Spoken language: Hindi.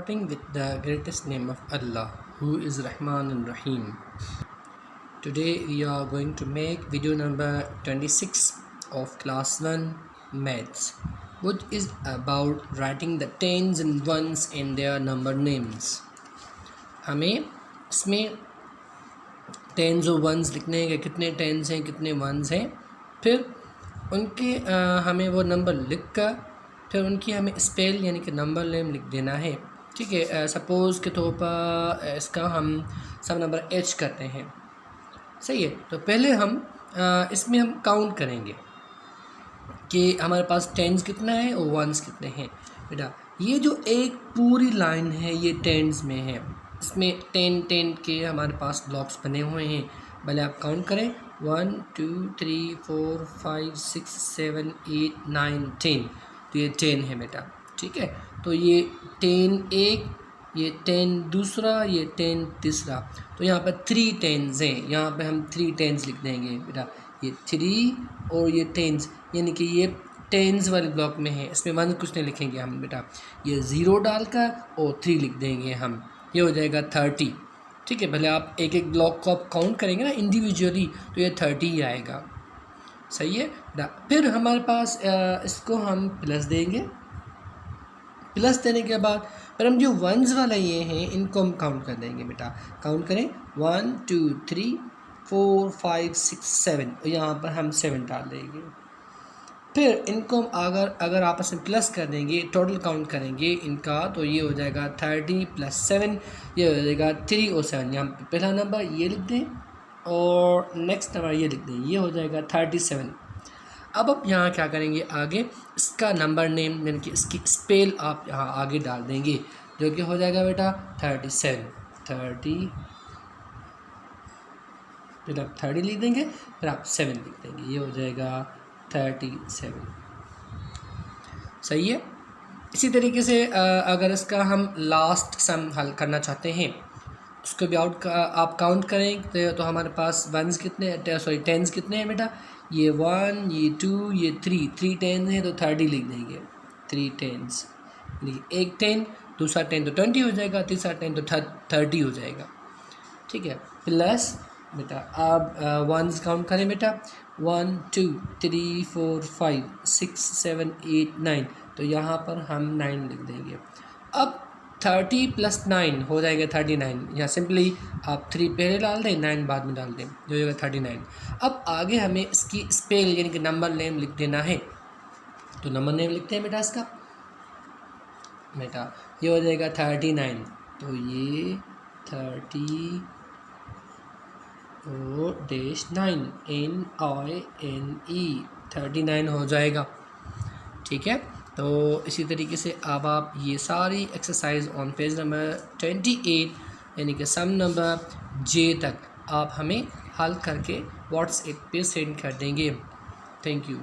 Starting with the greatest name of Allah, who is Rahman and Rahim. Today we are going to make video number 26 of class 1 maths, which is about writing the tens and ones in their number names. हमें इसमें टेंस और वंस लिखने हैं, कितने टेंस हैं कितने वंस हैं, फिर उनके हमें वो नंबर लिख कर फिर उनकी हमें स्पेल यानी कि नंबर नेम लिख देना है. ठीक है. सपोज़ के तौर पर इसका हम सब नंबर एच करते हैं. सही है. तो पहले हम इसमें हम काउंट करेंगे कि हमारे पास टेंस कितना है और वंस कितने हैं. बेटा ये जो एक पूरी लाइन है ये टेंस में है. इसमें टेन के हमारे पास ब्लॉक्स बने हुए हैं. पहले आप काउंट करें 1 2 3 4 5 6 7 8 9 10. तो ये 10 है बेटा. ठीक है. तो ये 10 एक, ये 10 दूसरा, ये 10 तीसरा. तो यहाँ पर 3 टेंस हैं. यहाँ पर हम 3 टेंस लिख देंगे बेटा. ये 3 और ये टेंस यानी कि ये टेंस वाले ब्लॉक में है. इसमें वन कुछ नहीं लिखेंगे हम बेटा. ये 0 डालकर और 3 लिख देंगे हम. ये हो जाएगा 30. ठीक है. पहले आप एक एक ब्लॉक को आप काउंट करेंगे ना इंडिविजुअली तो ये 30 ही आएगा. सही है. फिर हमारे पास इसको हम प्लस देंगे. प्लस देने के बाद फिर हम जो वंस वाला ये हैं इनको हम काउंट कर देंगे बेटा. काउंट करें 1 2 3 4 5 6 7 और यहाँ पर हम 7 डाल देंगे. फिर इनको हम अगर आपस में प्लस कर देंगे, टोटल काउंट करेंगे इनका, तो ये हो जाएगा 30 + 7, ये हो जाएगा 3 और 7. यहाँ पे पहला नंबर ये लिख दें और नेक्स्ट नंबर ये लिख दें. ये हो जाएगा 37. अब यहाँ क्या करेंगे, आगे इसका नंबर नेम यानी कि इसकी स्पेल आप यहाँ आगे डाल देंगे जो कि हो जाएगा बेटा 37. 30 फिर आप 30 लिख देंगे, फिर आप 7 लिख देंगे. ये हो जाएगा 37. सही है. इसी तरीके से अगर इसका हम लास्ट सम हल करना चाहते हैं उसको भी आप काउंट करें तो हमारे पास वंस कितने टेंस कितने हैं बेटा. ये 1 ये 2 ये 3 टेंस हैं तो 30 लिख देंगे. 3 टेंस एक 10, दूसरा 10 तो 20 हो जाएगा, तीसरा 10 तो 30 हो जाएगा. ठीक है. प्लस बेटा आप वंस काउंट करें बेटा. 1 2 3 4 5 6 7 8 9. तो यहाँ पर हम 9 लिख देंगे. अब 30 + 9 हो जाएगा 39. यहाँ सिंपली आप 3 पहले डाल दें, 9 बाद में डाल दें, जो हो जाएगा 39. अब आगे हमें इसकी स्पेल यानी कि नंबर नेम लिख देना है. तो नंबर नेम लिखते हैं बेटा इसका. बेटा ये हो जाएगा 39. तो ये 30 और -9 NINE 39 हो जाएगा. ठीक है. तो इसी तरीके से अब आप ये सारी एक्सरसाइज ऑन पेज नंबर 28 यानी कि सम नंबर J तक आप हमें हल करके व्हाट्सएप पे सेंड कर देंगे. Thank you.